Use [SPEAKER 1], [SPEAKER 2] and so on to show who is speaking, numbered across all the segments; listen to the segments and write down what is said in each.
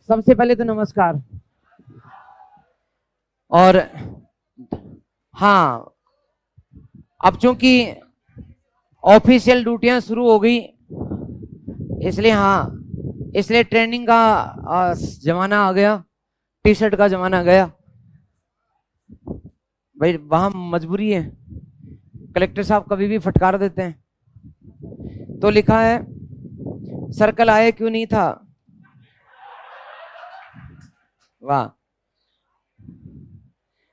[SPEAKER 1] सबसे पहले तो नमस्कार। और हाँ, अब चूंकि ऑफिशियल ड्यूटियां शुरू हो गई, इसलिए इसलिए ट्रेनिंग का जमाना आ गया, टी शर्ट का जमाना आ गया भाई। वहां मजबूरी है, कलेक्टर साहब कभी भी फटकार देते हैं। तो लिखा है, सर्कल आए क्यों नहीं था। वाह।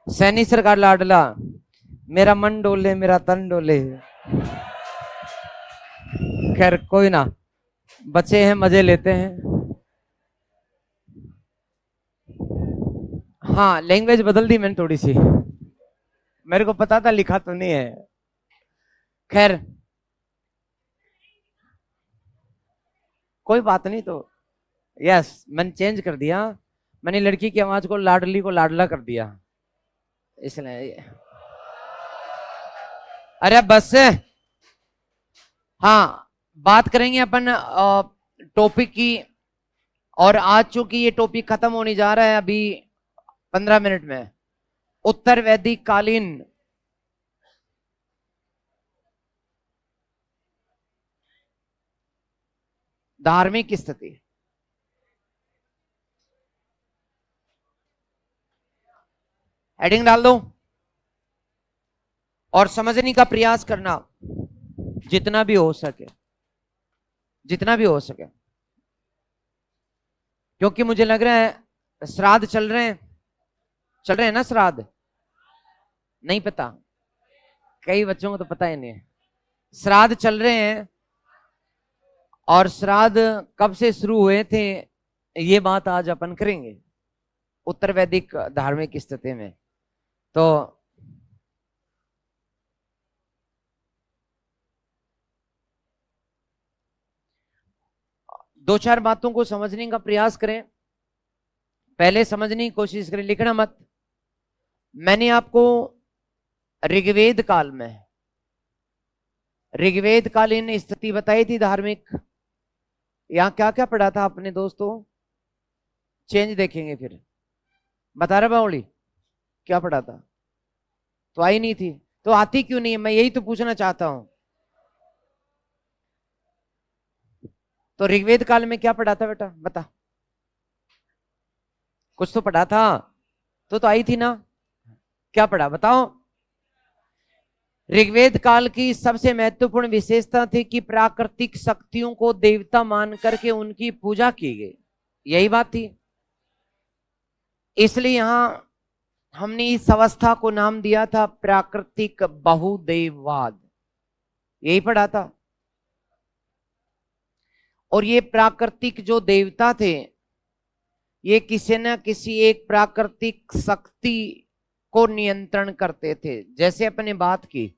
[SPEAKER 1] सैनी सरकार लाडला, मेरा मन डोले मेरा तन डोले। खैर कोई ना, बच्चे हैं मजे लेते हैं। हाँ, लैंग्वेज बदल दी मैंने थोड़ी सी, मेरे को पता था लिखा तो नहीं है। खैर कोई बात नहीं। तो यस, मैंने चेंज कर दिया। मैंने लड़की की आवाज को लाडली को लाडला कर दिया, इसलिए। अरे बस से हाँ, बात करेंगे अपन टॉपिक की। और आज चूंकि ये टॉपिक खत्म होने जा रहा है अभी 15 मिनट में, उत्तर वैदिक कालीन धार्मिक स्थिति। हेडिंग डाल दो और समझने का प्रयास करना जितना भी हो सके, जितना भी हो सके। क्योंकि मुझे लग रहा है श्राद्ध चल रहे हैं, चल रहे हैं ना श्राद्ध। नहीं पता, कई बच्चों को तो पता ही नहीं है। श्राद्ध चल रहे हैं, और श्राद्ध कब से शुरू हुए थे ये बात आज अपन करेंगे उत्तर वैदिक धार्मिक स्थिति में। तो दो चार बातों को समझने का प्रयास करें, पहले समझने की कोशिश करें, लिखना मत। मैंने आपको ऋग्वेद काल में, ऋग्वेद कालीन स्थिति बताई थी धार्मिक। यहां क्या क्या पढ़ा था अपने दोस्तों, चेंज देखेंगे फिर। बता रहा बाउली, क्या पढ़ा था? तो आई नहीं थी, तो आती क्यों नहीं है, मैं यही तो पूछना चाहता हूं। तो ऋग्वेद काल में क्या पढ़ा था बेटा, बता। कुछ तो पढ़ा था, तो आई थी ना। क्या पढ़ा बताओ। ऋग्वेद काल की सबसे महत्वपूर्ण विशेषता थी कि प्राकृतिक शक्तियों को देवता मान करके उनकी पूजा की गई, यही बात थी। इसलिए यहां हमने इस अवस्था को नाम दिया था प्राकृतिक बहुदेववाद, यही पढ़ा था। और ये प्राकृतिक जो देवता थे, ये किसी न किसी एक प्राकृतिक शक्ति को नियंत्रण करते थे। जैसे अपने बात की,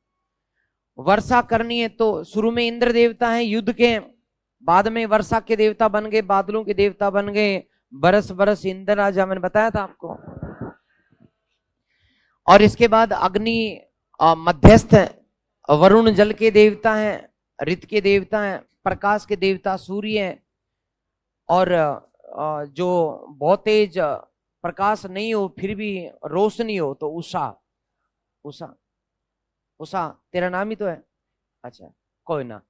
[SPEAKER 1] वर्षा करनी है तो शुरू में इंद्र देवता है युद्ध के, बाद में वर्षा के देवता बन गए, बादलों के देवता बन गए, बरस बरस इंद्र राजा, मैंने बताया था आपको। और इसके बाद अग्नि मध्यस्थ है, वरुण जल के देवता हैं, ऋत के देवता हैं, प्रकाश के देवता सूर्य हैं, और जो बहुत तेज प्रकाश नहीं हो फिर भी रोशनी हो तो उषा। उषा, उषा तेरा नाम ही तो है। अच्छा, कोई ना।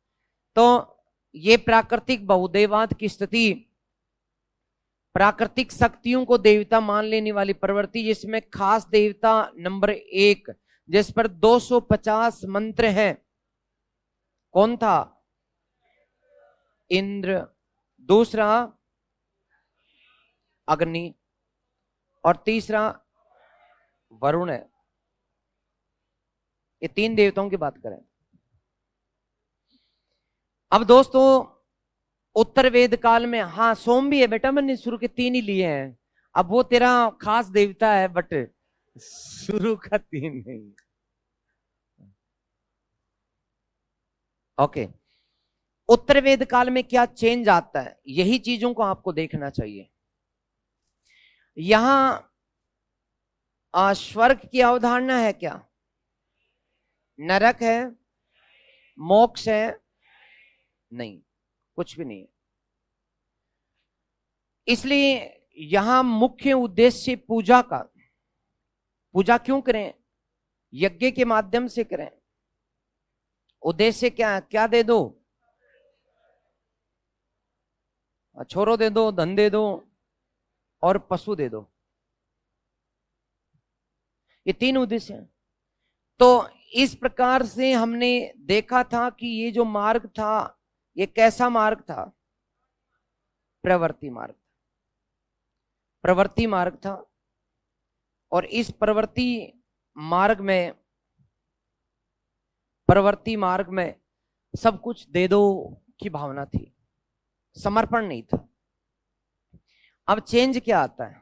[SPEAKER 1] तो ये प्राकृतिक बहुदेववाद की स्थिति, प्राकृतिक शक्तियों को देवता मान लेने वाली प्रवृत्ति, जिसमें खास देवता नंबर 1 जिस पर 250 मंत्र हैं, कौन था? इंद्र। दूसरा अग्नि, और तीसरा वरुण है। ये 3 देवताओं की बात करें। अब दोस्तों उत्तर वेद काल में, हाँ सोम भी है बेटा, मैंने शुरू के 3 ही लिए हैं। अब वो तेरा खास देवता है, बट शुरू का 3 नहीं। ओके, उत्तर वेद काल में क्या चेंज आता है, यही चीजों को आपको देखना चाहिए। यहां स्वर्ग की अवधारणा है क्या? नरक है? मोक्ष है? नहीं, कुछ भी नहीं है। इसलिए यहां मुख्य उद्देश्य पूजा का, पूजा क्यों करें? यज्ञ के माध्यम से करें। उद्देश्य क्या? क्या दे दो? छोरो दे दो, धन दे दो और पशु दे दो, ये 3 उद्देश्य हैं। तो इस प्रकार से हमने देखा था कि ये जो मार्ग था, ये कैसा मार्ग था? प्रवृत्ति मार्ग, प्रवृत्ति मार्ग था। और इस प्रवृत्ति मार्ग में, प्रवृत्ति मार्ग में सब कुछ दे दो की भावना थी, समर्पण नहीं था। अब चेंज क्या आता है?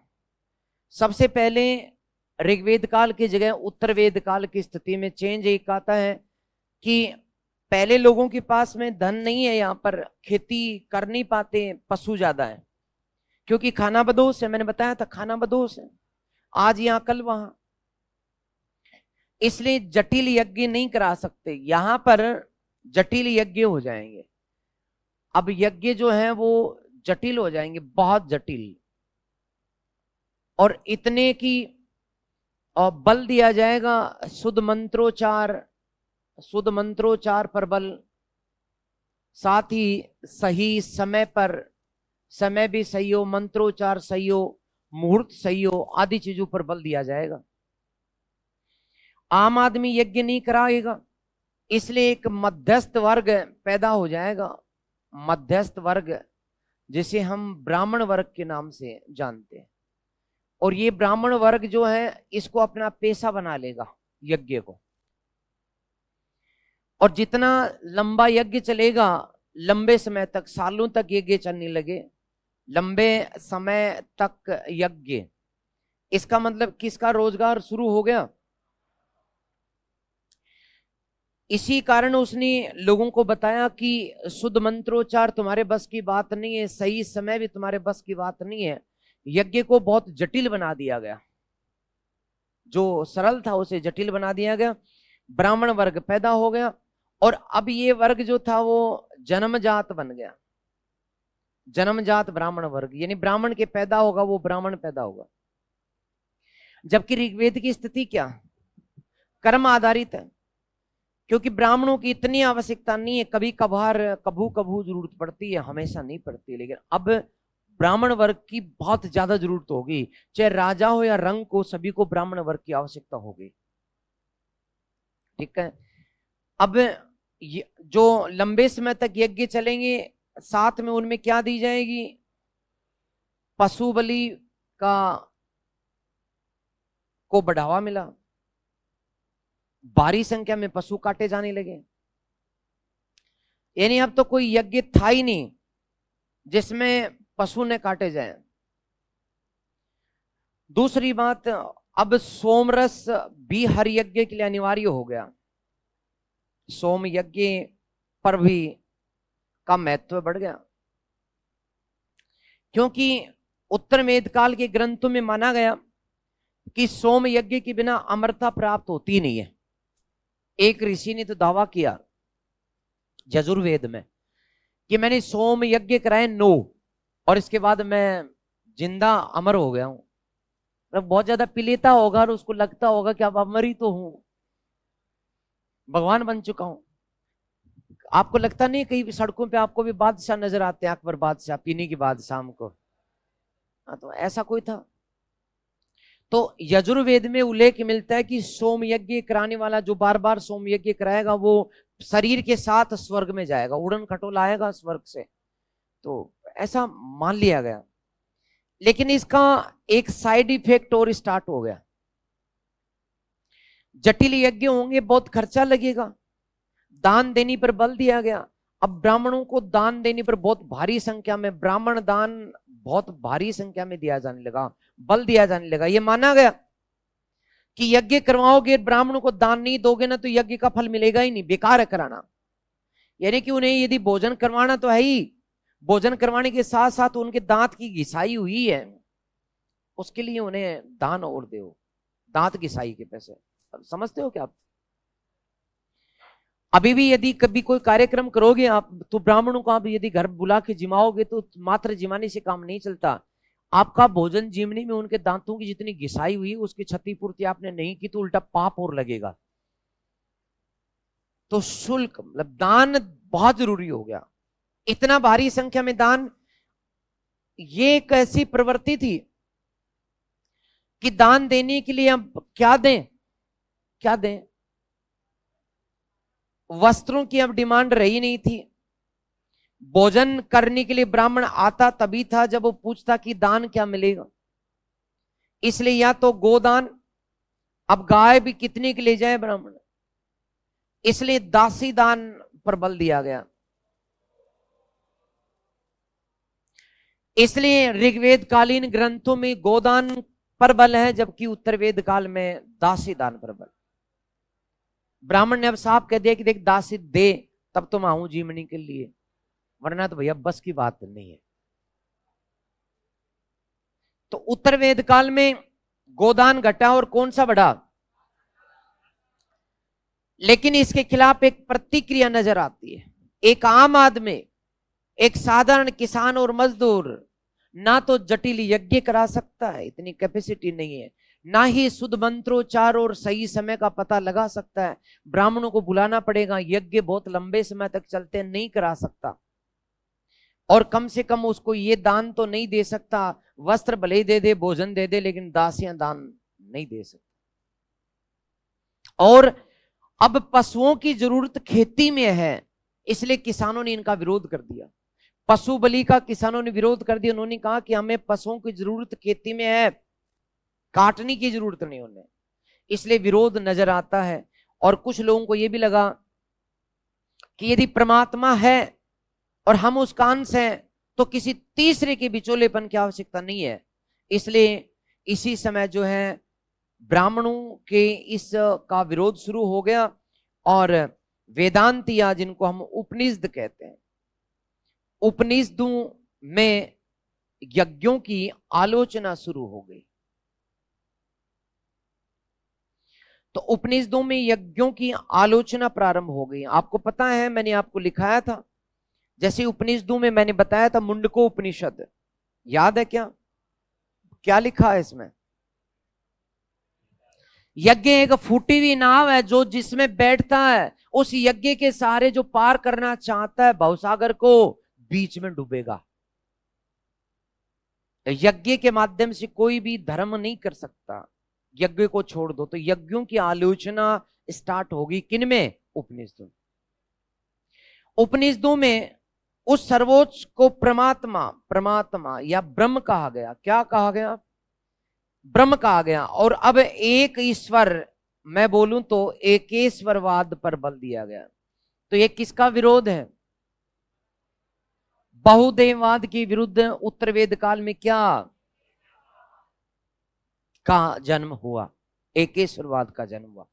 [SPEAKER 1] सबसे पहले ऋग्वेद काल की जगह उत्तर वेद काल की स्थिति में चेंज एक आता है कि पहले लोगों के पास में धन नहीं है, यहां पर खेती कर नहीं पाते, पशु ज्यादा है, क्योंकि खाना बदोश है। मैंने बताया था खाना बदोश है, आज यहां कल वहां, इसलिए जटिल यज्ञ नहीं करा सकते। यहां पर जटिल यज्ञ हो जाएंगे। अब यज्ञ जो है वो जटिल हो जाएंगे, बहुत जटिल, और इतने की बल दिया जाएगा शुद्ध मंत्रोच्चार, शुद्ध मंत्रोच्चार पर बल, साथ ही सही समय पर, समय भी सही हो, मंत्रोच्चार सही हो, मुहूर्त सही हो, आदि चीजों पर बल दिया जाएगा। आम आदमी यज्ञ नहीं कराएगा, इसलिए एक मध्यस्थ वर्ग पैदा हो जाएगा, मध्यस्थ वर्ग, जिसे हम ब्राह्मण वर्ग के नाम से जानते हैं। और ये ब्राह्मण वर्ग जो है इसको अपना पेशा बना लेगा यज्ञ को, और जितना लंबा यज्ञ चलेगा, लंबे समय तक, सालों तक यज्ञ चलने लगे, लंबे समय तक यज्ञ, इसका मतलब किसका रोजगार शुरू हो गया? इसी कारण उसने लोगों को बताया कि शुद्ध मंत्रोच्चार तुम्हारे बस की बात नहीं है, सही समय भी तुम्हारे बस की बात नहीं है। यज्ञ को बहुत जटिल बना दिया गया, जो सरल था उसे जटिल बना दिया गया, ब्राह्मण वर्ग पैदा हो गया। और अब ये वर्ग जो था वो जन्मजात बन गया, जन्मजात ब्राह्मण वर्ग, यानी ब्राह्मण के पैदा होगा वो ब्राह्मण पैदा होगा। जबकि ऋग्वेद की स्थिति क्या? कर्म आधारित है, क्योंकि ब्राह्मणों की इतनी आवश्यकता नहीं है, कभी कभार कभू कभू जरूरत पड़ती है, हमेशा नहीं पड़ती। लेकिन अब ब्राह्मण वर्ग की बहुत ज्यादा जरूरत होगी, चाहे राजा हो या रंग को, सभी को ब्राह्मण वर्ग की आवश्यकता होगी। ठीक है। अब जो लंबे समय तक यज्ञ चलेंगे, साथ में उनमें क्या दी जाएगी? पशु बलि का को बढ़ावा मिला, भारी संख्या में पशु काटे जाने लगे, यानी अब तो कोई यज्ञ था ही नहीं जिसमें पशु ने काटे जाए। दूसरी बात, अब सोमरस भी हर यज्ञ के लिए अनिवार्य हो गया, सोम यज्ञ पर भी का महत्व बढ़ गया, क्योंकि उत्तर वेद काल के ग्रंथों में माना गया कि सोम यज्ञ के बिना अमरता प्राप्त होती नहीं है। एक ऋषि ने तो दावा किया यजुर्वेद में कि मैंने सोम यज्ञ कराए 9 और इसके बाद मैं जिंदा अमर हो गया हूं। मतलब बहुत ज्यादा पी लेता होगा और उसको लगता होगा कि अब अमर ही तो हूं, भगवान बन चुका हूं। आपको लगता नहीं कई सड़कों पे आपको भी बादशाह नजर आते हैं, अकबर बादशाह पीने के बाद शाम को? हाँ, तो ऐसा कोई था। तो यजुर्वेद में उल्लेख मिलता है कि सोम यज्ञ कराने वाला जो बार बार सोम यज्ञ कराएगा वो शरीर के साथ स्वर्ग में जाएगा, उड़न खटोल आएगा स्वर्ग से, तो ऐसा मान लिया गया। लेकिन इसका एक साइड इफेक्ट और स्टार्ट हो गया, जटिल यज्ञ होंगे, बहुत खर्चा लगेगा, दान देने पर बल दिया गया। अब ब्राह्मणों को दान देने पर बहुत भारी संख्या में ब्राह्मण दान बहुत भारी संख्या में दिया जाने लगा, बल दिया जाने लगा। यह माना गया कि यज्ञ करवाओगे, ब्राह्मणों को दान नहीं दोगे ना, तो यज्ञ का फल मिलेगा ही नहीं, बेकार है कराना। यानी कि उन्हें यदि भोजन करवाना तो है ही, भोजन करवाने के साथ साथ उनके दांत की घिसाई हुई है, उसके लिए उन्हें दान और दो, दांत घिसाई के पैसे। समझते हो क्या आप? अभी भी यदि कभी कोई कार्यक्रम करोगे आप, तो ब्राह्मणों को आप यदि घर बुला के जिमाओगे तो मात्र जिमाने से काम नहीं चलता, आपका भोजन जीवनी में उनके दांतों की जितनी घिसाई हुई उसकी क्षतिपूर्ति आपने नहीं की तो उल्टा पाप और लगेगा। तो शुल्क मतलब दान बहुत जरूरी हो गया। इतना भारी संख्या में दान, ये एक ऐसी प्रवृत्ति थी कि दान देने के लिए अब क्या दें, क्या दें। वस्त्रों की अब डिमांड रही नहीं थी। भोजन करने के लिए ब्राह्मण आता तभी था जब वो पूछता कि दान क्या मिलेगा। इसलिए या तो गोदान, अब गाय भी कितने के ले जाए ब्राह्मण, इसलिए दासी दान पर बल दिया गया। इसलिए ऋग्वेद कालीन ग्रंथों में गोदान पर बल है, जबकि उत्तर वेद काल में दासी दान पर बल। ब्राह्मण ने अब साफ कह दिया कि देख दासी दे तब तो मैं आऊं जीवनी के लिए, वरना तो भैया बस की बात नहीं है। तो उत्तर वेद काल में गोदान घटा और कौन सा बढ़ा। लेकिन इसके खिलाफ एक प्रतिक्रिया नजर आती है। एक आम आदमी, एक साधारण किसान और मजदूर ना तो जटिल यज्ञ करा सकता है, इतनी कैपेसिटी नहीं है, ना ही शुद्ध मंत्रोच्चार और सही समय का पता लगा सकता है। ब्राह्मणों को बुलाना पड़ेगा, यज्ञ बहुत लंबे समय तक चलते, नहीं करा सकता। और कम से कम उसको ये दान तो नहीं दे सकता, वस्त्र भले ही दे दे, भोजन दे दे, लेकिन दासियां दान नहीं दे सकता। और अब पशुओं की जरूरत खेती में है, इसलिए किसानों ने इनका विरोध कर दिया। पशु बलि का किसानों ने विरोध कर दिया। उन्होंने कहा कि हमें पशुओं की जरूरत खेती में है, काटने की जरूरत नहीं उन्हें, इसलिए विरोध नजर आता है। और कुछ लोगों को यह भी लगा कि यदि परमात्मा है और हम उसका अंश हैं तो किसी तीसरे के बिचौलेपन की आवश्यकता नहीं है। इसलिए इसी समय जो है ब्राह्मणों के इस का विरोध शुरू हो गया और वेदांतिया, जिनको हम उपनिषद कहते हैं, उपनिषदों में यज्ञों की आलोचना शुरू हो गई। तो उपनिषदों में यज्ञों की आलोचना प्रारंभ हो गई। आपको पता है, मैंने आपको लिखाया था, जैसे उपनिषदों में मैंने बताया था मुंडको उपनिषद, याद है क्या? क्या लिखा है इसमें? यज्ञ एक फूटी हुई नाव है, जो जिसमें बैठता है उस यज्ञ के सहारे जो पार करना चाहता है भवसागर को, बीच में डूबेगा। यज्ञ के माध्यम से कोई भी धर्म नहीं कर सकता, यज्ञ को छोड़ दो। तो यज्ञों की आलोचना स्टार्ट होगी किनमें? उपनिषदों। उपनिषदों में उस सर्वोच्च को परमात्मा, परमात्मा या ब्रह्म कहा गया। क्या कहा गया? ब्रह्म कहा गया। और अब एक ईश्वर, मैं बोलूं तो एकेश्वरवाद पर बल दिया गया। तो ये किसका विरोध है? बहुदेववाद के विरुद्ध उत्तर वेद काल में क्या का जन्म हुआ? एकेश्वरवाद का जन्म हुआ।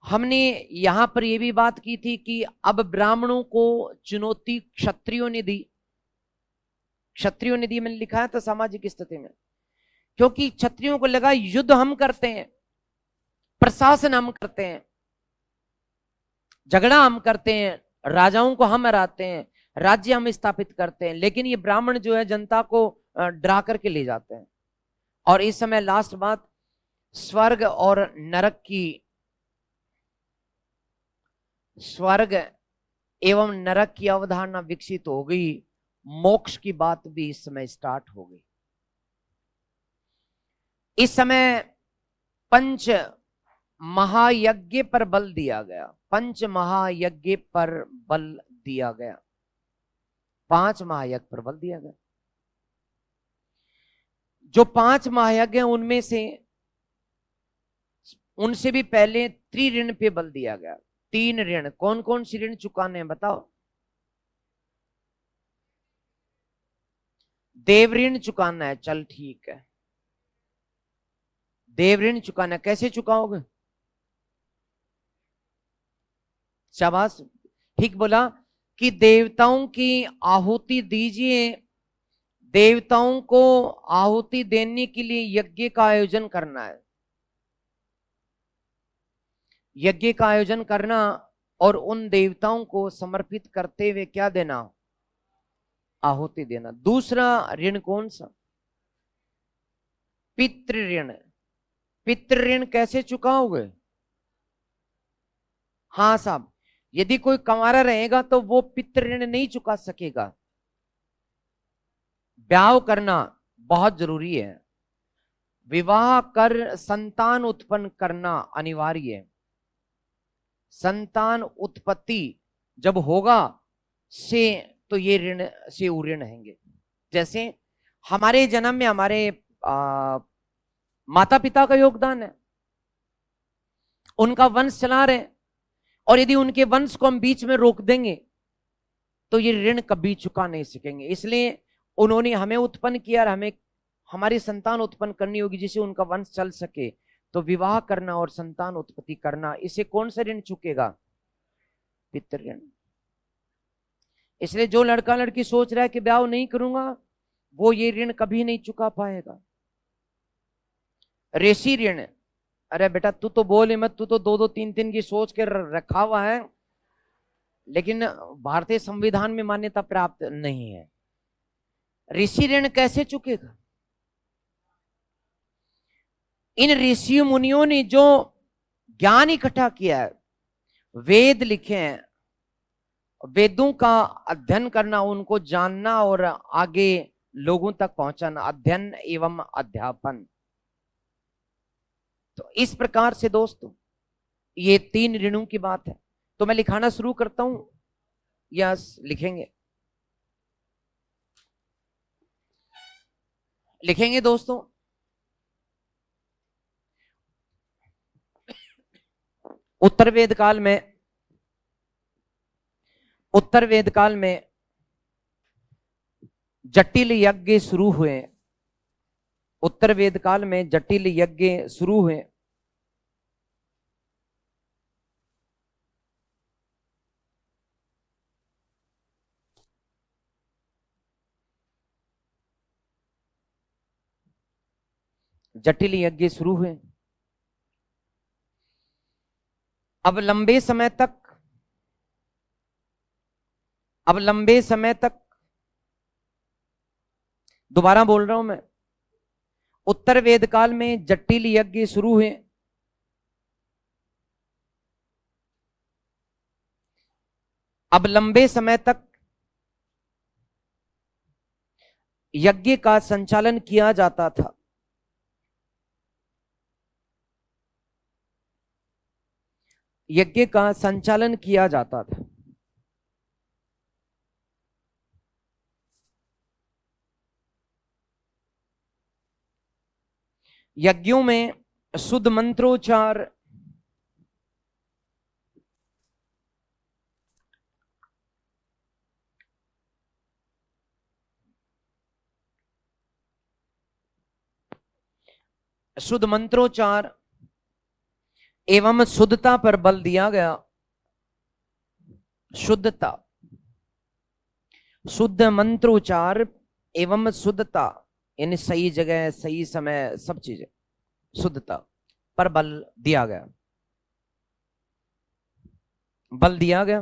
[SPEAKER 1] हमने यहां पर यह भी बात की थी कि अब ब्राह्मणों को चुनौती क्षत्रियों ने दी। क्षत्रियों ने दी, मैंने लिखा था सामाजिक स्थिति में, क्योंकि क्षत्रियों को लगा युद्ध हम करते हैं, प्रशासन हम करते हैं, झगड़ा हम करते हैं, राजाओं को हम हराते हैं, राज्य हम स्थापित करते हैं, लेकिन ये ब्राह्मण जो है जनता को डरा करके ले जाते हैं। और इस समय लास्ट बात, स्वर्ग और नरक की, स्वर्ग एवं नरक की अवधारणा विकसित हो गई, मोक्ष की बात भी इस समय स्टार्ट हो गई। इस समय पंच महायज्ञ पर बल दिया गया, पंच महायज्ञ पर बल दिया गया, 5 महायज्ञ पर बल दिया गया। जो 5 महायज्ञ हैं उनमें से, उनसे भी पहले त्रिऋण पे बल दिया गया। 3 ऋण, कौन कौन सी ऋण चुकाने हैं बताओ? देव ऋण चुकाना है, चल ठीक है, देव ऋण चुकाना। कैसे चुकाओगे? शाबाश, ठीक बोला कि देवताओं की आहुति दीजिए। देवताओं को आहुति देने के लिए यज्ञ का आयोजन करना है, यज्ञ का आयोजन करना और उन देवताओं को समर्पित करते हुए क्या देना? आहुति देना। दूसरा ऋण कौन सा? पितृ ऋण, पितृ ऋण कैसे चुकाओगे? हाँ साहब, यदि कोई कंवारा रहेगा तो वो पितृ ऋण नहीं चुका सकेगा। ब्याह करना बहुत जरूरी है, विवाह कर संतान उत्पन्न करना अनिवार्य है। संतान उत्पत्ति जब होगा से तो ये ऋण से ऋण रहेंगे। जैसे हमारे जन्म में हमारे माता पिता का योगदान है, उनका वंश चला रहे, और यदि उनके वंश को हम बीच में रोक देंगे तो ये ऋण कभी चुका नहीं सकेंगे। इसलिए उन्होंने हमें उत्पन्न किया और हमें हमारी संतान उत्पन्न करनी होगी जिससे उनका वंश चल सके। तो विवाह करना और संतान उत्पत्ति करना, इसे कौन सा ऋण चुकेगा? पितृ ऋण। इसलिए जो लड़का लड़की सोच रहा है कि ब्याह नहीं करूंगा, वो ये ऋण कभी नहीं चुका पाएगा। ऋषि ऋण, अरे बेटा तू तो बोले मत, तू तो दो दो तीन तीन की सोच के रखा हुआ है, लेकिन भारतीय संविधान में मान्यता प्राप्त नहीं है। ऋषि ऋण कैसे चुकेगा? इन ऋषि मुनियों ने जो ज्ञान इकट्ठा किया है, वेद लिखे हैं, वेदों का अध्ययन करना, उनको जानना और आगे लोगों तक पहुंचाना, अध्ययन एवं अध्यापन। तो इस प्रकार से दोस्तों ये 3 ऋणों की बात है। तो मैं लिखाना शुरू करता हूं या लिखेंगे? लिखेंगे दोस्तों। उत्तर वेद काल में जटिल यज्ञ शुरू हुए। उत्तर वेद काल में जटिल यज्ञ शुरू हुए। जटिल यज्ञ शुरू हुए। अब लंबे समय तक दोबारा बोल रहा हूं मैं, उत्तर वेद काल में जटिल यज्ञ शुरू हुए। अब लंबे समय तक यज्ञ का संचालन किया जाता था। यज्ञ का संचालन किया जाता था। यज्ञों में शुद्ध मंत्रोच्चार, शुद्ध मंत्रोच्चार एवं शुद्धता पर बल दिया गया। शुद्धता, शुद्ध मंत्रोच्चार एवं शुद्धता, यानी सही जगह, सही समय, सब चीजें, शुद्धता पर बल दिया गया। बल दिया गया।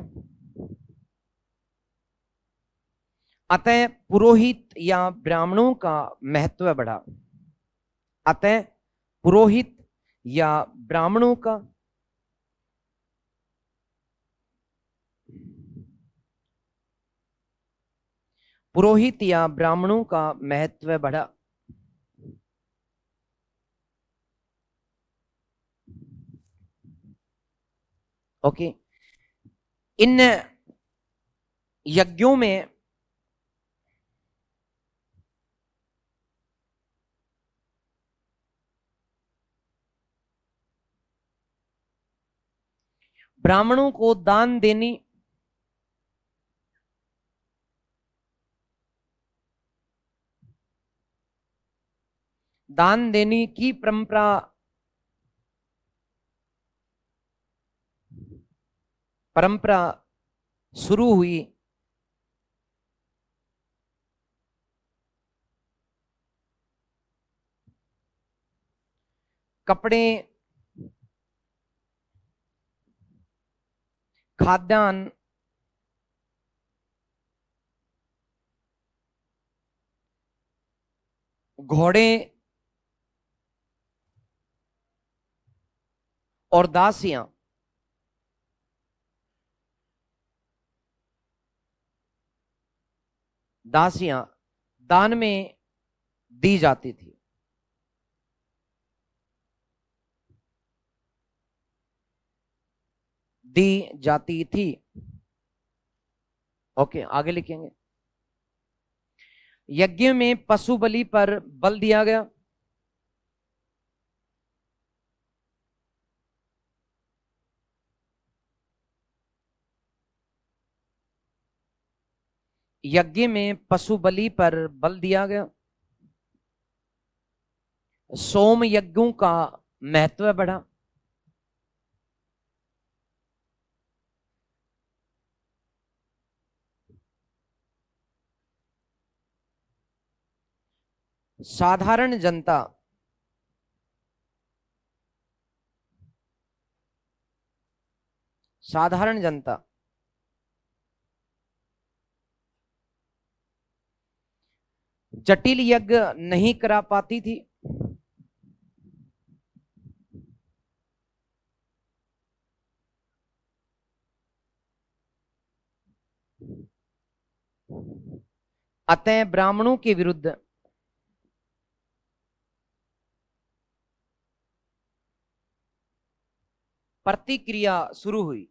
[SPEAKER 1] अतः पुरोहित या ब्राह्मणों का महत्व बढ़ा। अतः पुरोहित या ब्राह्मणों का महत्व बढ़ा। ओके। इन यज्ञों में ब्राह्मणों को दान देने की परंपरा शुरू हुई। कपड़े, खाद्यान्न, घोड़े और दासियां दासियां दान में दी जाती थी। दी जाती थी। ओके, आगे लिखेंगे। यज्ञ में पशु बलि पर बल दिया गया। यज्ञ में पशु बलि पर बल दिया गया। सोम यज्ञों का महत्व बढ़ा। साधारण जनता साधारण जनता जटिल यज्ञ नहीं करा पाती थी। अतः ब्राह्मणों के विरुद्ध प्रतिक्रिया शुरू हुई।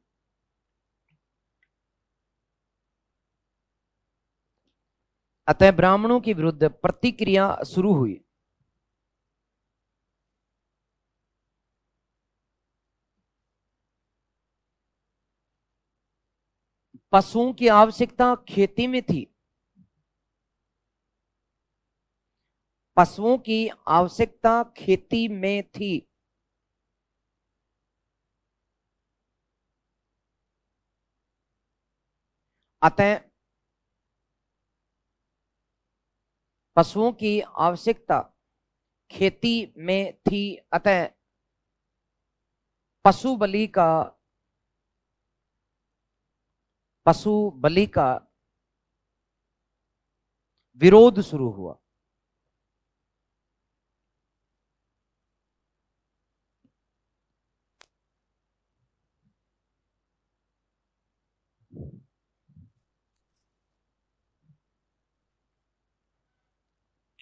[SPEAKER 1] अतः ब्राह्मणों के विरुद्ध प्रतिक्रिया शुरू हुई। पशुओं की आवश्यकता खेती में थी। पशुओं की आवश्यकता खेती में थी। अतः पशुओं की आवश्यकता खेती में थी। अतः पशु बलि का पशु बलि का विरोध शुरू हुआ।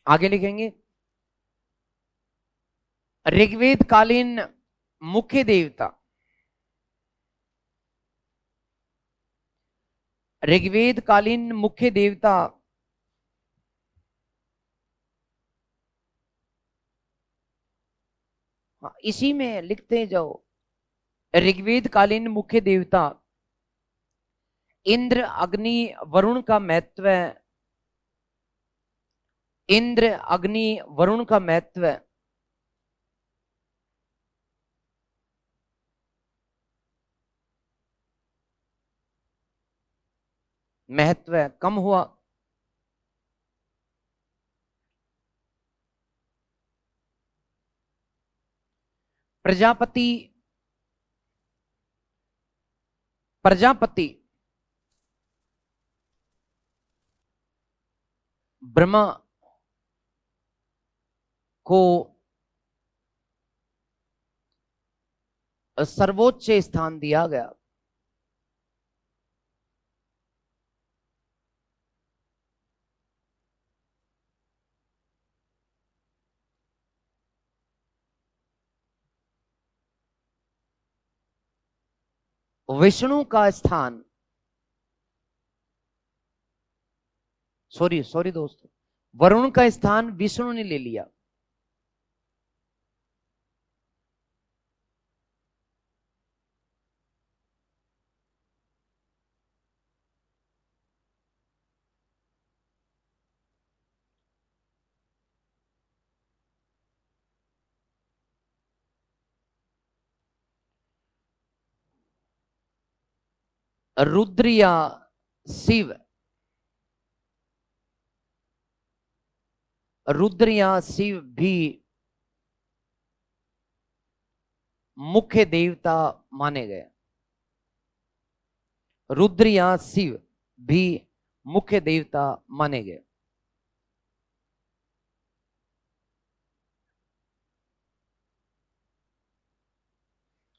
[SPEAKER 1] आगे लिखेंगे। ऋग्वेद कालीन मुख्य देवता ऋग्वेद कालीन मुख्य देवता इसी में लिखते जाओ। ऋग्वेद कालीन मुख्य देवता इंद्र अग्नि वरुण का महत्व है। इंद्र अग्नि वरुण का महत्व है। महत्व कम हुआ। प्रजापति प्रजापति ब्रह्मा को सर्वोच्च स्थान दिया गया। विष्णु का स्थान सॉरी सॉरी दोस्तों, वरुण का स्थान विष्णु ने ले लिया। रुद्र या शिव रुद्र या शिव भी मुख्य देवता माने गए। रुद्र या शिव भी मुख्य देवता माने गए।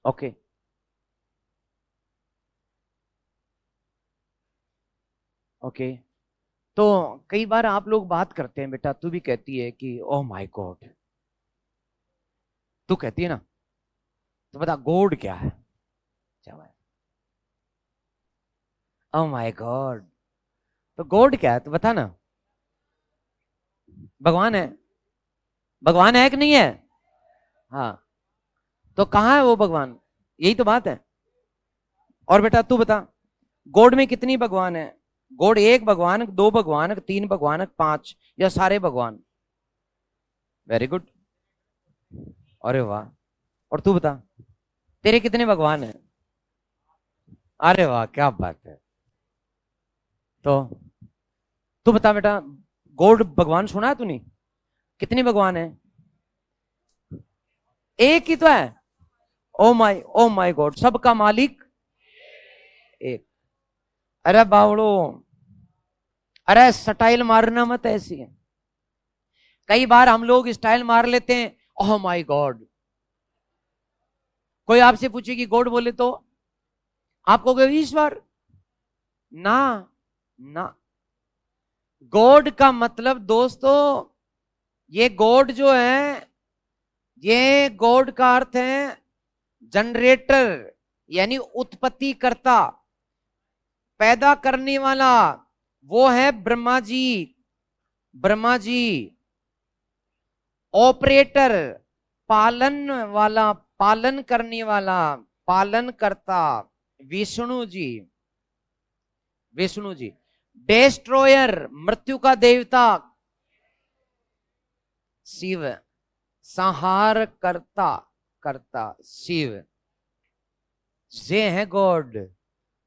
[SPEAKER 1] Okay, okay. तो कई बार आप लोग बात करते हैं, बेटा तू भी कहती है कि ओह माय गॉड, तू कहती है ना, तो बता गॉड क्या है? ओह माय गॉड, तो गॉड क्या है तो बता ना। भगवान है। भगवान है कि नहीं है? हाँ, तो कहाँ है वो भगवान? यही तो बात है। और बेटा तू बता, गॉड में कितनी भगवान है? गॉड एक भगवान, दो भगवान, तीन भगवान, पांच, या सारे भगवान? Very good. अरे वाह। और तू बता, तेरे कितने भगवान हैं? अरे वाह, क्या बात है। तो तू बता बेटा, गॉड भगवान सुना है तूने? कितने भगवान है? एक ही तो है। ओ माय गॉड, सबका मालिक एक। अरे बावड़ो, अरे स्टाइल मारना मत ऐसी है। कई बार हम लोग स्टाइल मार लेते हैं, ओह माय गॉड। कोई आपसे पूछे कि गॉड बोले तो आप कहोगे ईश्वर। ना, ना। गॉड का मतलब दोस्तों, ये गॉड जो है, ये गॉड का अर्थ है जनरेटर, यानी उत्पत्ति करता, पैदा करने वाला। वो है ब्रह्मा जी। ब्रह्मा जी। ऑपरेटर, पालन वाला, पालन करने वाला, पालन करता, विष्णु जी। विष्णु जी। डेस्ट्रॉयर, मृत्यु का देवता, शिव। संहार करता, करता शिव। ये है गॉड।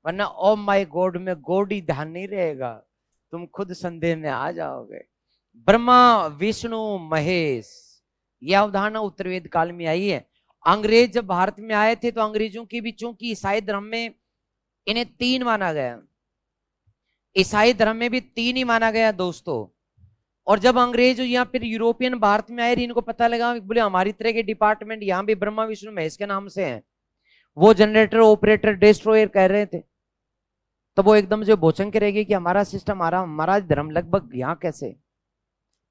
[SPEAKER 1] वरना ओ माय गॉड में गॉड ही ध्यान नहीं रहेगा, तुम खुद संदेह में आ जाओगे। ब्रह्मा, विष्णु, महेश, यह अवधारणा उत्तर वेद काल में आई है। अंग्रेज जब भारत में आए थे तो अंग्रेजों के भी चूंकि ईसाई धर्म में इन्हें तीन माना गया, ईसाई धर्म में भी तीन ही माना गया दोस्तों। और जब अंग्रेज या फिर यूरोपियन भारत में आए, इनको पता लगा, बोले हमारी तरह के डिपार्टमेंट यहाँ भी ब्रह्मा विष्णु महेश के नाम से हैं, वो जनरेटर, ऑपरेटर, डिस्ट्रॉयर कह रहे थे। तब वो एकदम से भोचंग के रह गए कि हमारा सिस्टम, हमारा हमारा धर्म लगभग यहाँ कैसे।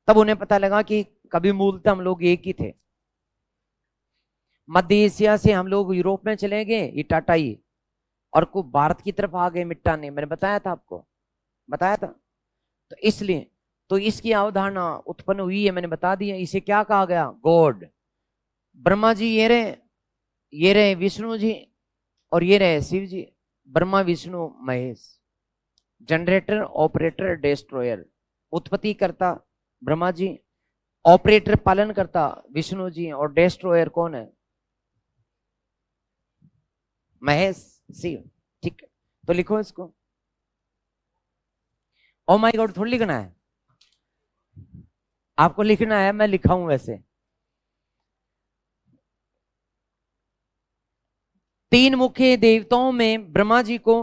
[SPEAKER 1] तब उन्हें पता लगा कि कभी मूलतः हम लोग एक ही थे। मध्य एशिया से हम लोग यूरोप में चले गए, ये टाटाई, और को भारत की तरफ आ गए मिट्टाने। मैंने बताया था आपको, बताया था। तो इसलिए तो इसकी अवधारणा उत्पन्न हुई है, मैंने बता दिया। इसे क्या कहा गया? गॉड। ब्रह्मा जी ये रहे विष्णु जी, और ये रहे Shiv ji. Brahma Vishnu Mahesh. Generator, operator, destroyer. उत्पत्ति करता ब्रह्मा जी, ऑपरेटर पालन करता विष्णु जी, और डिस्ट्रॉयर कौन है? महेश, शिव। ठीक है, तो लिखो इसको। ओ माय गॉड थोड़ी लिखना है, आपको लिखना है, मैं लिखा हूं वैसे। तीन मुख्य देवताओं में ब्रह्मा जी को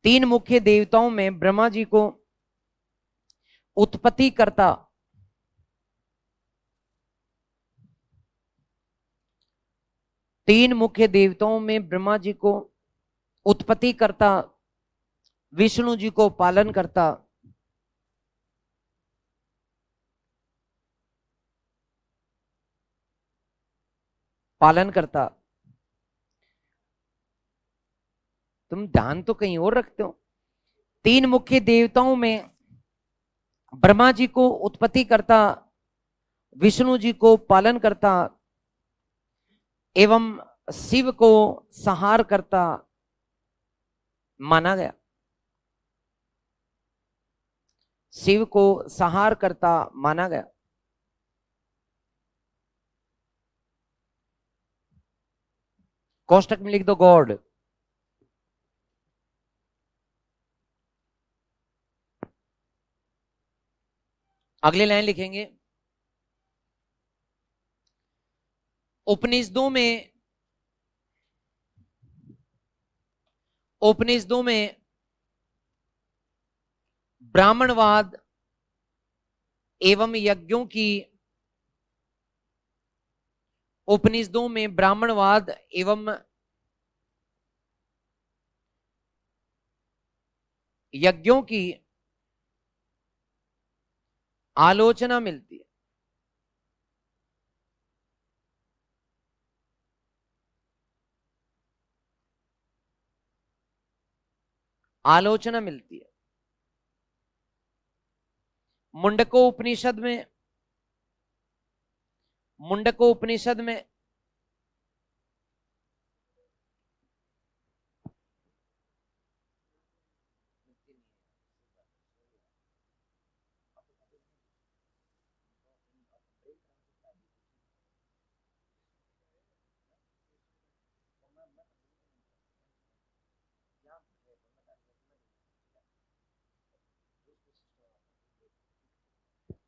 [SPEAKER 1] तीन मुख्य देवताओं में ब्रह्मा जी को उत्पत्ति करता, तीन मुख्य देवताओं में ब्रह्मा जी को उत्पत्ति करता, विष्णु जी को पालन करता, पालन करता। तुम ध्यान तो कहीं और रखते हो। तीन मुख्य देवताओं में ब्रह्मा जी को उत्पत्ति करता, विष्णु जी को पालन करता, एवं शिव को संहार करता माना गया। शिव को संहार करता माना गया। कोष्टक में लिख दो गॉड। अगली लाइन लिखेंगे, उपनिषदों में उपनिषदों में ब्राह्मणवाद एवं यज्ञों की उपनिषदों में ब्राह्मणवाद एवं यज्ञों की आलोचना मिलती है। आलोचना मिलती है। मुंडको उपनिषद में, मुंडको उपनिषद में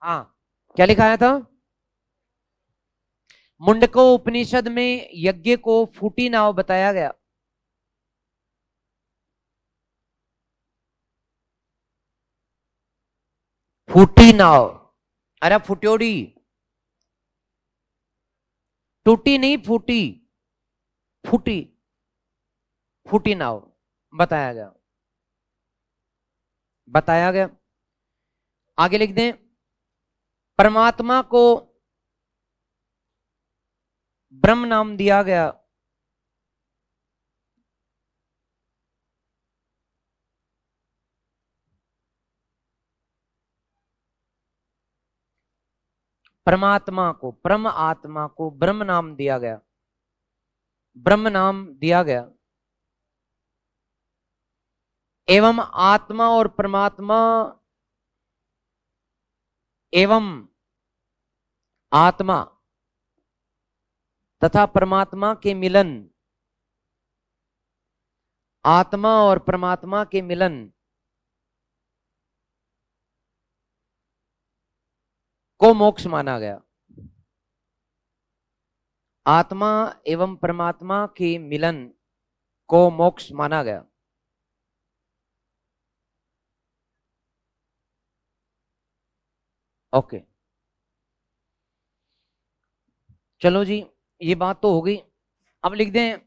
[SPEAKER 1] हाँ, क्या लिखाया था? मुंडको उपनिषद में यज्ञ को फूटी नाव बताया गया। फूटी नाव, अरे फुट्योड़ी, टूटी नहीं फूटी, फूटी, फूटी नाव बताया गया, बताया गया। आगे लिख दें, परमात्मा को ब्रह्म नाम दिया गया। परमात्मा को, परम आत्मा को ब्रह्म नाम दिया गया, ब्रह्म नाम दिया गया। एवं आत्मा और परमात्मा, एवं आत्मा तथा परमात्मा के मिलन, आत्मा और परमात्मा के मिलन को मोक्ष माना गया। आत्मा एवं परमात्मा के मिलन को मोक्ष माना गया। ओके, चलो जी, ये बात तो हो गई। अब लिख दें,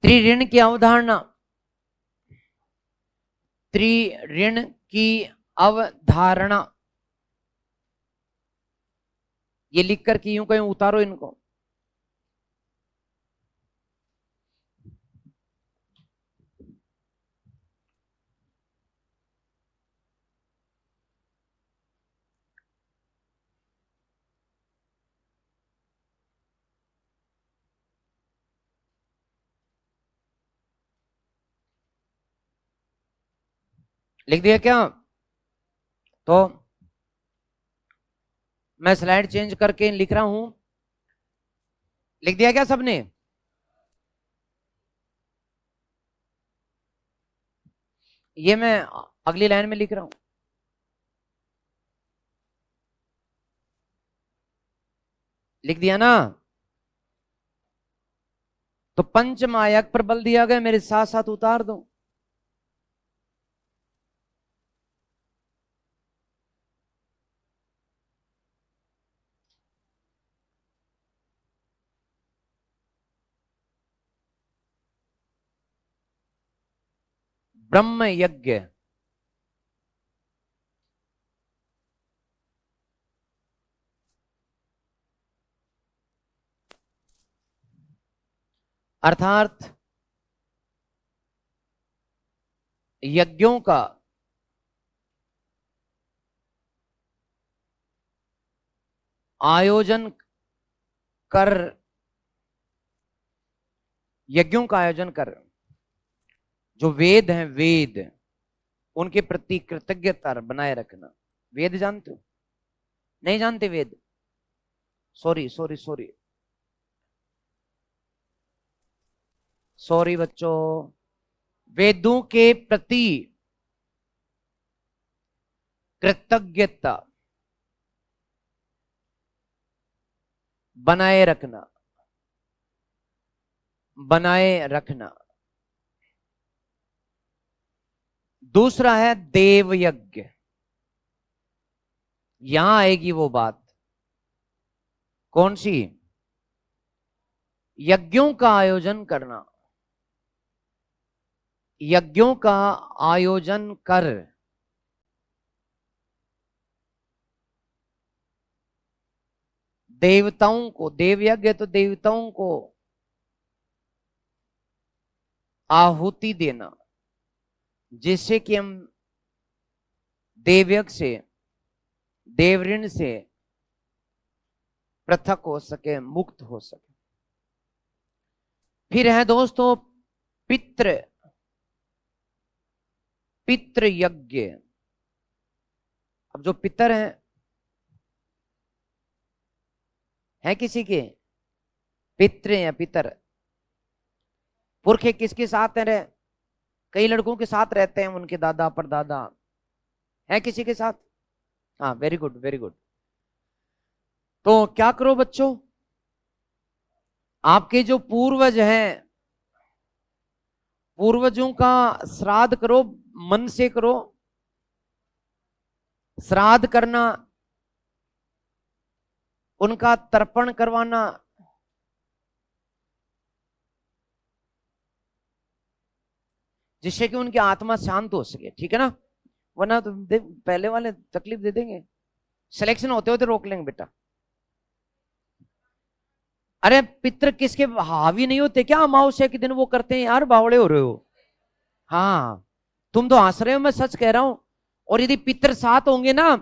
[SPEAKER 1] त्रिऋण की अवधारणा, त्रिऋण की अवधारणा, ये लिख कर के यूं कहीं उतारो इनको। लिख दिया क्या? तो मैं स्लाइड चेंज करके लिख रहा हूं। लिख दिया क्या सबने? ये मैं अगली लाइन में लिख रहा हूं। लिख दिया ना? तो पंचमायक पर बल दिया गया, मेरे साथ साथ उतार दो। ब्रह्म यज्ञ, अर्थात यज्ञों का आयोजन कर, यज्ञों का आयोजन कर, जो वेद हैं, वेद, उनके प्रति कृतज्ञता बनाए रखना। वेद जानते हो? नहीं जानते वेद? सॉरी सॉरी सॉरी, सॉरी बच्चों। वेदों के प्रति कृतज्ञता बनाए रखना, बनाए रखना। दूसरा है देव यज्ञ। यहां आएगी वो बात, कौन सी? यज्ञों का आयोजन करना। यज्ञों का आयोजन कर देवताओं को, देव यज्ञ तो देवताओं को आहुति देना, जिससे कि हम देवयज्ञ से, देव ऋण से पृथक हो सके, मुक्त हो सके। फिर है दोस्तों पितृ, पितृ यज्ञ। अब जो पितर हैं किसी के पितृ या पितर, पुरखे किसके साथ रहे? कई लड़कों के साथ रहते हैं, उनके दादा परदादा है किसी के साथ। हाँ, वेरी गुड वेरी गुड। तो क्या करो बच्चों, आपके जो पूर्वज हैं, पूर्वजों का श्राद्ध करो, मन से करो। श्राद्ध करना, उनका तर्पण करवाना, जिससे कि उनकी आत्मा शांत हो सके, ठीक है ना? वरना तो पहले वाले तकलीफ दे देंगे, सिलेक्शन होते होते रोक लेंगे बेटा। अरे पितृ किसके हावी नहीं होते क्या? अमावस्या के दिन वो करते हैं यार, बावड़े हो रहे हो। हाँ, तुम तो हंस रहे हो, मैं सच कह रहा हूं। और यदि पितृ साथ होंगे ना,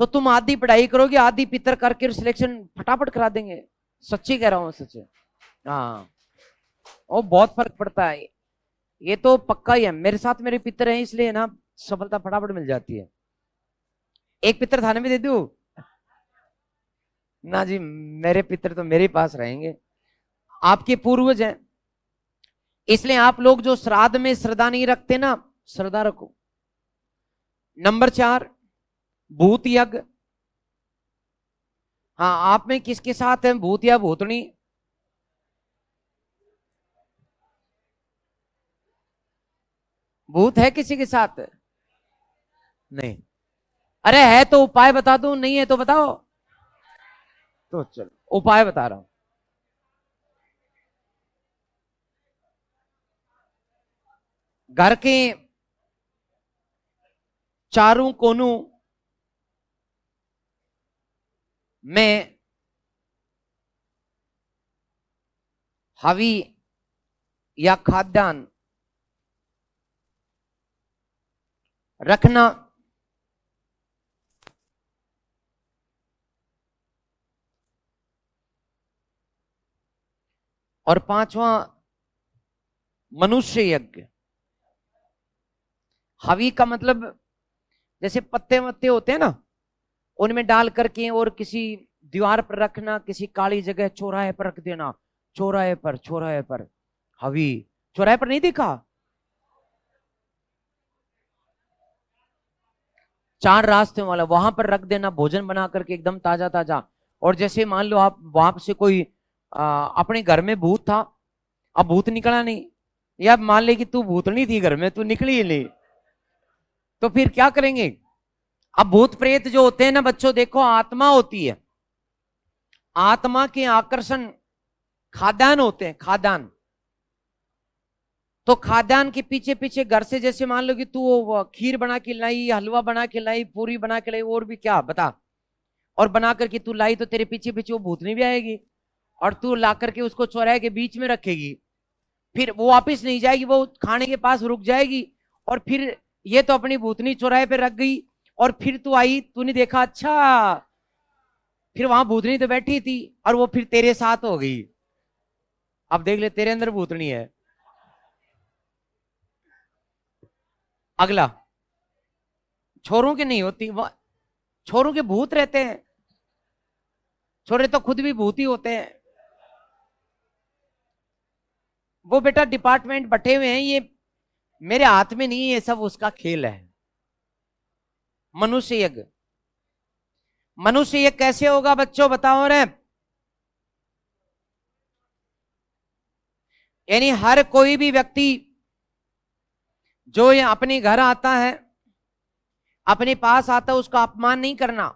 [SPEAKER 1] तो तुम आधी पढ़ाई करोगे, आधी पितृ करके सिलेक्शन फटाफट करा देंगे। सच्ची कह रहा हूं, सच्चे। हाँ, वो बहुत फर्क पड़ता है, ये तो पक्का ही है। मेरे साथ मेरे पितर हैं, इसलिए ना सफलता फटाफट मिल जाती है। एक पितर थाने में दे दूं ना जी, मेरे पितर तो मेरे पास रहेंगे। आपके पूर्वज हैं, इसलिए आप लोग जो श्राद्ध में श्रद्धा नहीं रखते ना, श्रद्धा रखो। नंबर 4 भूत यज्ञ। हाँ, आप में किसके साथ है भूत या भूतनी? भूत है किसी के साथ? नहीं। अरे है तो उपाय बता दूं, नहीं है तो बताओ। तो चलो उपाय बता रहा हूं। घर के चारों कोनों में हवी या खाद्यान्न रखना। और 5वां मनुष्य यज्ञ। हवी का मतलब जैसे पत्ते वत्ते होते हैं ना, उनमें डाल करके और किसी दीवार पर रखना, किसी काली जगह चौराहे पर रख देना। चौराहे पर, चौराहे पर हवी, चौराहे पर नहीं देखा? 4 रास्ते वाला, वहां पर रख देना, भोजन बना करके एकदम ताजा ताजा। और जैसे मान लो आप वहां से कोई अपने घर में भूत था, अब भूत निकला नहीं, या मान ले कि तू भूतनी थी घर में, तू निकली ही नहीं, तो फिर क्या करेंगे? अब भूत प्रेत जो होते हैं ना बच्चों, देखो आत्मा होती है, आत्मा के आकर्षण खाद्यान्न होते हैं, खाद्यान्न। तो खाद्यान्न के पीछे पीछे घर से, जैसे मान लो कि तू वो खीर बना के लाई, हलवा बना के लाई, पूरी बना के लाई, और भी क्या बता, और बना करके तू लाई, तो तेरे पीछे पीछे वो भूतनी भी आएगी, और तू ला करके उसको चौराहे के बीच में रखेगी। फिर वो वापिस नहीं जाएगी, वो खाने के पास रुक जाएगी, और फिर ये तो अपनी भूतनी चौराहे पे रख गई, और फिर तू आई, तूने देखा अच्छा, फिर वहां भूतनी तो बैठी थी, और वो फिर तेरे साथ हो गई। अब देख ले, तेरे अंदर भूतनी है। अगला, छोरों की नहीं होती, छोरों के भूत रहते हैं, छोरे तो खुद भी भूत ही होते हैं। वो बेटा डिपार्टमेंट बटे हुए हैं, ये मेरे हाथ में नहीं है, ये सब उसका खेल है। मनुष्य यज्ञ, मनुष्य यज्ञ कैसे होगा बच्चों बताओ रे? यानी हर कोई भी व्यक्ति जो ये अपने घर आता है, अपने पास आता है, उसका अपमान नहीं करना,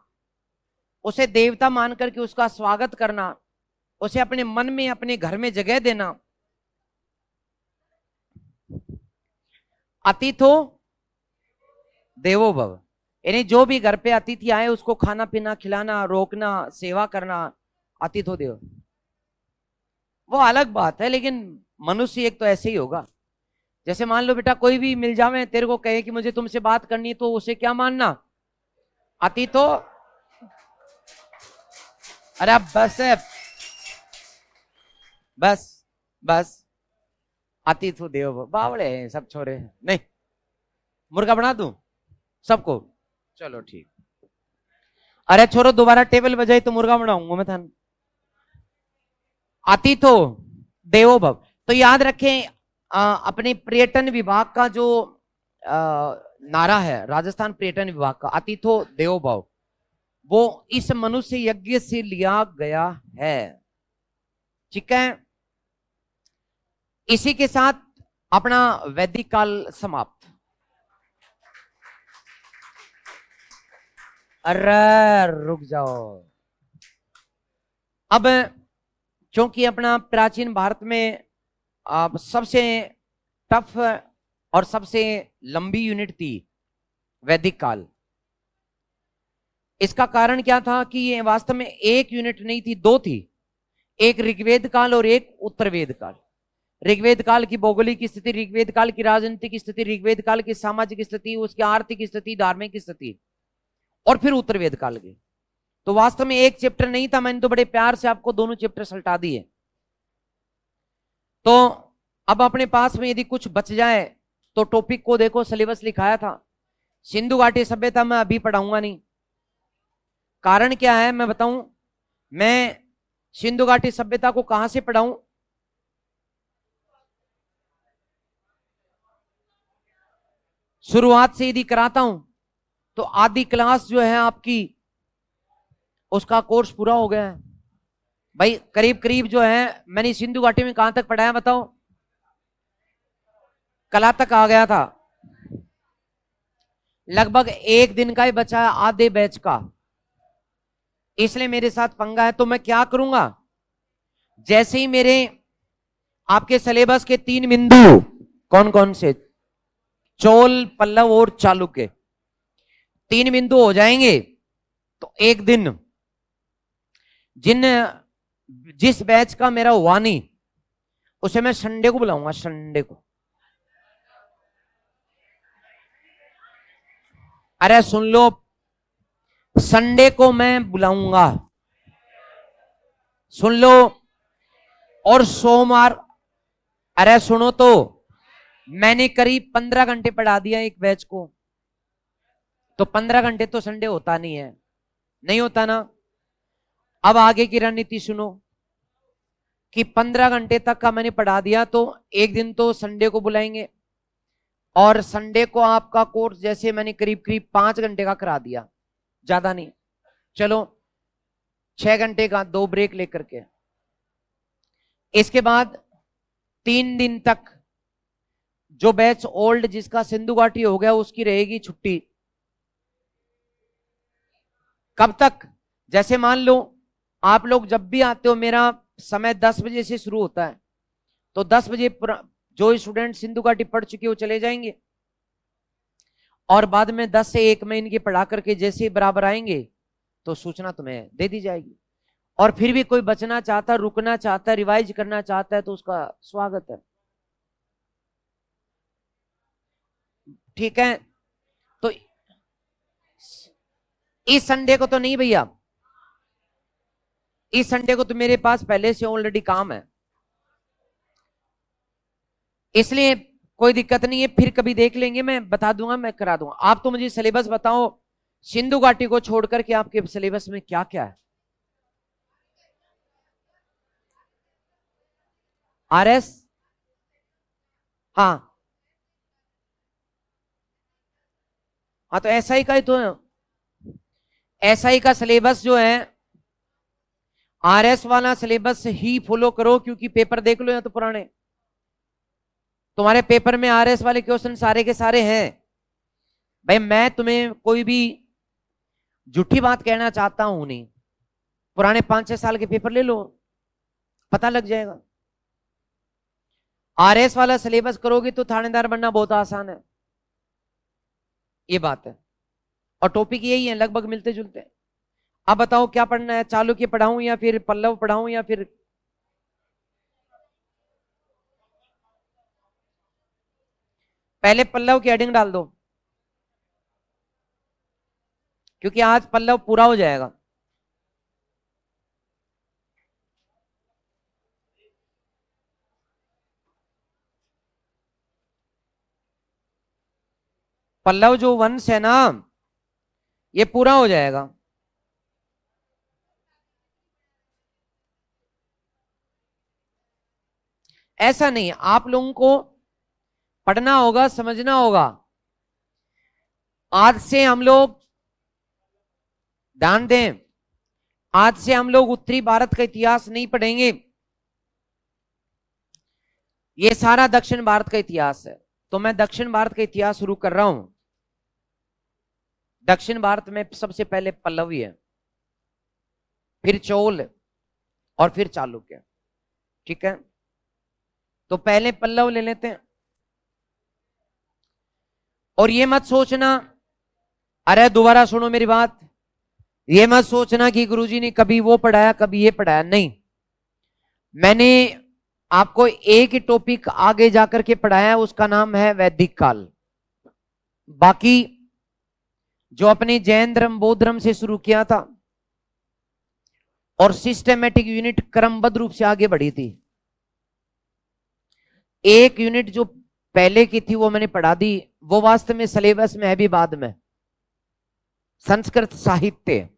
[SPEAKER 1] उसे देवता मान करके उसका स्वागत करना, उसे अपने मन में, अपने घर में जगह देना। अतिथो देवो भव, यानी जो भी घर पे अतिथि आए उसको खाना पीना खिलाना, रोकना, सेवा करना, अतिथो देव। वो अलग बात है, लेकिन मनुष्य एक तो ऐसे ही होगा। जैसे मान लो बेटा कोई भी मिल जावे, तेरे को कहे कि मुझे तुमसे बात करनी है, तो उसे क्या मानना? अतिथो, अरे बस है, बस बस, अतिथु देव भव। बावड़े हैं सब छोरे। नहीं, मुर्गा बना दूं सबको? चलो ठीक। अरे छोरो, दोबारा टेबल बजाई तो मुर्गा बनाऊंगा मैं थान। अतिथो देवो भव। तो याद रखें, अपने पर्यटन विभाग का जो नारा है, राजस्थान पर्यटन विभाग का, अतिथो देवो भव, वो इस मनुष्य यज्ञ से लिया गया है। ठीक है, इसी के साथ अपना वैदिक काल समाप्त। अरे रुक जाओ। अब क्योंकि अपना प्राचीन भारत में सबसे टफ और सबसे लंबी यूनिट थी वैदिक काल। इसका कारण क्या था कि ये वास्तव में एक यूनिट नहीं थी, दो थी। एक ऋग्वेद काल और एक उत्तरवेद काल। ऋग्वेद काल की भौगोलिक स्थिति, ऋग्वेद काल की राजनीतिक स्थिति, ऋग्वेद काल की सामाजिक स्थिति, उसकी आर्थिक स्थिति, धार्मिक स्थिति, और फिर उत्तरवेद काल की। तो वास्तव में एक चैप्टर नहीं था, मैंने तो बड़े प्यार से आपको दोनों चैप्टर सल्टा दिए। तो अब अपने पास में यदि कुछ बच जाए तो टॉपिक को देखो, सिलेबस लिखाया था सिंधु घाटी सभ्यता, मैं अभी पढ़ाऊंगा नहीं। कारण क्या है मैं बताऊं? मैं सिंधु घाटी सभ्यता को कहां से पढ़ाऊं? शुरुआत से यदि कराता हूं तो आधी क्लास जो है आपकी, उसका कोर्स पूरा हो गया है भाई। करीब करीब जो है मैंने सिंधु घाटी में कहां तक पढ़ाया बताओ? कला तक आ गया था। लगभग एक दिन का ही बचा है आधे बैच का। इसलिए मेरे साथ पंगा है। तो मैं क्या करूंगा, जैसे ही मेरे आपके सिलेबस के 3 बिंदु, कौन कौन से? चोल, पल्लव और चालुक्य, 3 बिंदु हो जाएंगे, तो एक दिन जिस बैच का मेरा हुआ नहीं, उसे मैं संडे को बुलाऊंगा। संडे को, अरे सुन लो, संडे को मैं बुलाऊंगा, सुन लो। और सोमवार, अरे सुनो तो, मैंने करीब 15 घंटे पढ़ा दिया एक बैच को, तो 15 घंटे तो संडे होता नहीं है, नहीं होता ना। अब आगे की रणनीति सुनो कि 15 घंटे तक का मैंने पढ़ा दिया, तो एक दिन तो संडे को बुलाएंगे। और संडे को आपका कोर्स जैसे मैंने करीब करीब 5 घंटे का करा दिया, ज्यादा नहीं, चलो 6 घंटे का, 2 ब्रेक लेकर के। इसके बाद 3 दिन तक जो बैच ओल्ड जिसका सिंधु घाटी हो गया, उसकी रहेगी छुट्टी। कब तक? जैसे मान लो आप लोग जब भी आते हो, मेरा समय 10 बजे से शुरू होता है, तो 10 बजे जो स्टूडेंट सिंधु घाटी पढ़ चुके वो चले जाएंगे, और बाद में 10 से 1 महीने की पढ़ा करके जैसे बराबर आएंगे तो सूचना तुम्हें दे दी जाएगी। और फिर भी कोई बचना चाहता, रुकना चाहता, रिवाइज करना चाहता है, तो उसका स्वागत है। ठीक है, तो इस संडे को तो नहीं भैया, इस संडे को तो मेरे पास पहले से ऑलरेडी काम है, इसलिए कोई दिक्कत नहीं है। फिर कभी देख लेंगे, मैं बता दूंगा, मैं करा दूंगा। आप तो मुझे सिलेबस बताओ, सिंधु घाटी को छोड़कर के आपके सिलेबस में क्या क्या है? आरएस, हाँ हाँ, तो एसआई का ही तो, एसआई का सिलेबस जो है, आरएस वाला सिलेबस ही फॉलो करो, क्योंकि पेपर देख लो या तो पुराने। तुम्हारे पेपर में आरएस वाले क्वेश्चन सारे के सारे हैं। भाई मैं तुम्हें कोई भी झूठी बात कहना चाहता हूं नहीं। पुराने 5-6 साल के पेपर ले लो, पता लग जाएगा। आरएस वाला सिलेबस करोगे तो थानेदार बनना बहुत आसान है, ये बात है। और टॉपिक यही है, लगभग मिलते जुलते। अब बताओ क्या पढ़ना है, चालुक्य पढ़ाऊं या फिर पल्लव पढ़ाऊं या फिर? पहले पल्लव की हेडिंग डाल दो, क्योंकि आज पल्लव पूरा हो जाएगा। पल्लव जो वंश है ना, ये पूरा हो जाएगा। ऐसा नहीं, आप लोगों को पढ़ना होगा, समझना होगा। आज से हम लोग, ध्यान दें, आज से हम लोग उत्तरी भारत का इतिहास नहीं पढ़ेंगे। ये सारा दक्षिण भारत का इतिहास है। तो मैं दक्षिण भारत का इतिहास शुरू कर रहा हूं। दक्षिण भारत में सबसे पहले पल्लवी है, फिर चोल और फिर चालुक्य। ठीक है, तो पहले पल्लव ले लेते हैं। और ये मत सोचना, अरे दोबारा सुनो मेरी बात, ये मत सोचना कि गुरुजी ने कभी वो पढ़ाया कभी ये पढ़ाया। नहीं, मैंने आपको एक ही टॉपिक आगे जाकर के पढ़ाया, उसका नाम है वैदिक काल। बाकी जो अपने जैन धर्म बौद्ध धर्म से शुरू किया था और सिस्टमेटिक यूनिट क्रमबद्ध रूप से आगे बढ़ी थी, एक यूनिट जो पहले की थी वो मैंने पढ़ा दी, वो वास्तव में सिलेबस में है भी बाद में। संस्कृत साहित्य,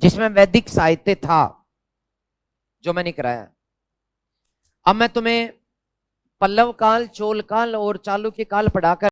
[SPEAKER 1] जिसमें वैदिक साहित्य था, जो मैंने कराया। अब मैं तुम्हें पल्लव काल, चोल काल और चालुक्य काल पढ़ाकर